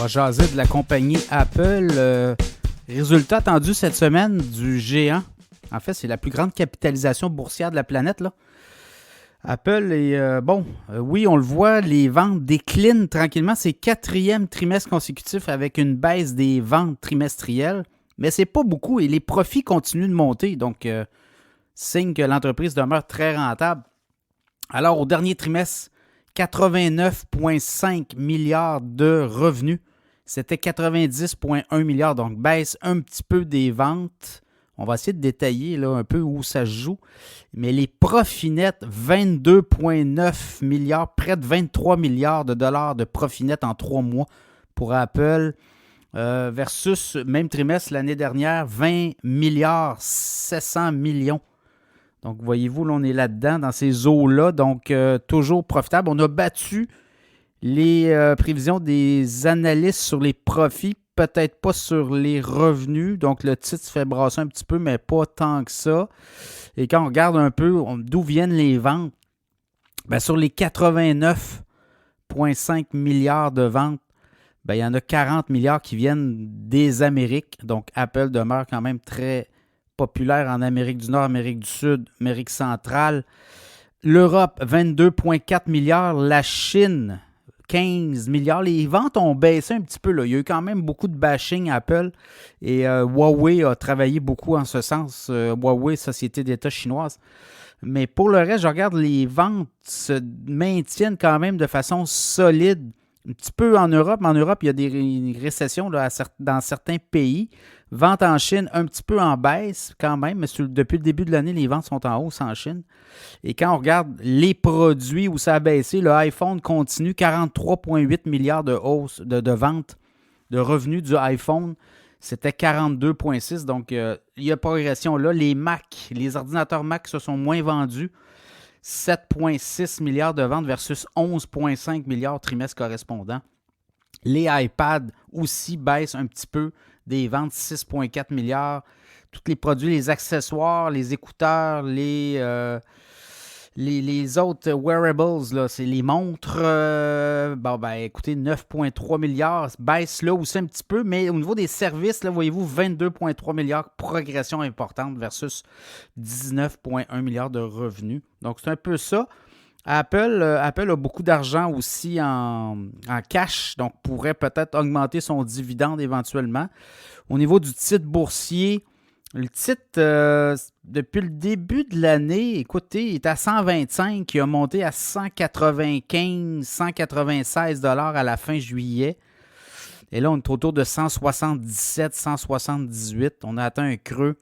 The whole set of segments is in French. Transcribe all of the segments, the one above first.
va jaser de la compagnie Apple. Résultat attendu cette semaine du géant. En fait, c'est la plus grande capitalisation boursière de la planète, là. Apple est, oui, on le voit, les ventes déclinent tranquillement. C'est 4e trimestre consécutif avec une baisse des ventes trimestrielles. Mais c'est pas beaucoup et les profits continuent de monter. Donc, signe que l'entreprise demeure très rentable. Alors, au dernier trimestre, 89,5 milliards de revenus. C'était 90,1 milliards, donc baisse un petit peu des ventes. On va essayer de détailler là, un peu où ça se joue. Mais les profits nets, 22,9 milliards, près de 23 milliards de dollars de profits nets en 3 mois pour Apple. Versus même trimestre l'année dernière, 20 milliards 700 millions. Donc, voyez-vous, là, on est là-dedans, dans ces eaux-là. Donc, toujours profitable. On a battu les prévisions des analystes sur les profits, peut-être pas sur les revenus. Donc, le titre se fait brasser un petit peu, mais pas tant que ça. Et quand on regarde un peu d'où viennent les ventes, bien, sur les 89,5 milliards de ventes, bien, il y en a 40 milliards qui viennent des Amériques. Donc, Apple demeure quand même très populaire en Amérique du Nord, Amérique du Sud, Amérique centrale. L'Europe, 22,4 milliards. La Chine, 15 milliards. Les ventes ont baissé un petit peu, là. Il y a eu quand même beaucoup de bashing Apple et Huawei a travaillé beaucoup en ce sens. Huawei, société d'État chinoise. Mais pour le reste, je regarde, les ventes se maintiennent quand même de façon solide. Un petit peu en Europe. En Europe, il y a des récessions là, dans certains pays. Ventes en Chine, un petit peu en baisse quand même, mais depuis le début de l'année, les ventes sont en hausse en Chine. Et quand on regarde les produits où ça a baissé, le iPhone continue, 43,8 milliards de hausse de ventes, de revenus du iPhone. C'était 42,6, donc il y a progression là. Les Mac, les ordinateurs Mac se sont moins vendus. 7,6 milliards de ventes versus 11,5 milliards trimestre correspondant. Les iPads aussi baissent un petit peu des ventes, 6,4 milliards. Tous les produits, les accessoires, les écouteurs, les autres wearables, là, c'est les montres. Écoutez, 9,3 milliards, baisse là aussi un petit peu, mais au niveau des services, là, voyez-vous, 22,3 milliards, progression importante versus 19,1 milliards de revenus. Donc, c'est un peu ça. Apple a beaucoup d'argent aussi en cash, donc pourrait peut-être augmenter son dividende éventuellement. Au niveau du titre boursier, le titre, depuis le début de l'année, écoutez, il est à 125, il a monté à 195, 196 $ à la fin juillet. Et là, on est autour de 177, 178. On a atteint un creux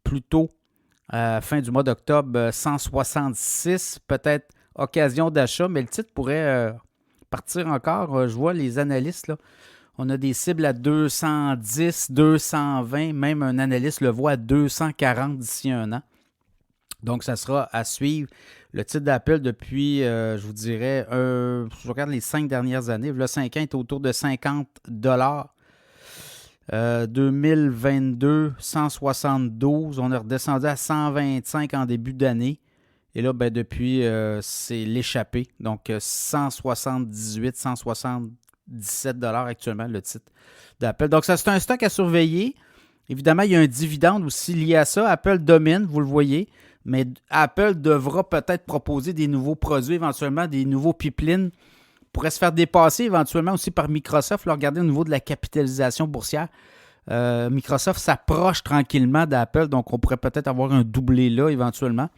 plus tôt, fin du mois d'octobre, 166, peut-être occasion d'achat, mais le titre pourrait partir encore. Je vois les analystes, là. On a des cibles à 210, 220, même un analyste le voit à 240 d'ici un an. Donc, ça sera à suivre. Le titre d'Apple depuis, je vous dirais, je regarde les 5 dernières années. Le 5 ans est autour de 50 $. 2022, 172. On est redescendu à 125 en début d'année. Et là, depuis, c'est l'échappée. Donc, 178, 177 $ actuellement, le titre d'Apple. Donc, ça, c'est un stock à surveiller. Évidemment, il y a un dividende aussi lié à ça. Apple domine, vous le voyez. Mais Apple devra peut-être proposer des nouveaux produits, éventuellement des nouveaux pipelines. Pourrait se faire dépasser éventuellement aussi par Microsoft. Là, regardez au niveau de la capitalisation boursière. Microsoft s'approche tranquillement d'Apple. Donc, on pourrait peut-être avoir un doublé là éventuellement.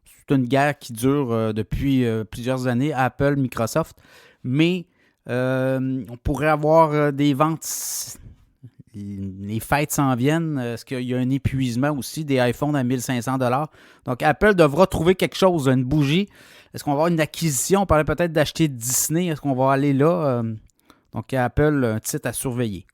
C'est une guerre qui dure depuis plusieurs années, Apple, Microsoft. Mais on pourrait avoir des ventes. Les fêtes s'en viennent. Est-ce qu'il y a un épuisement aussi des iPhones à 1500 $? Donc, Apple devra trouver quelque chose, une bougie. Est-ce qu'on va avoir une acquisition? On parlait peut-être d'acheter Disney. Est-ce qu'on va aller là? Donc, Apple, un titre à surveiller.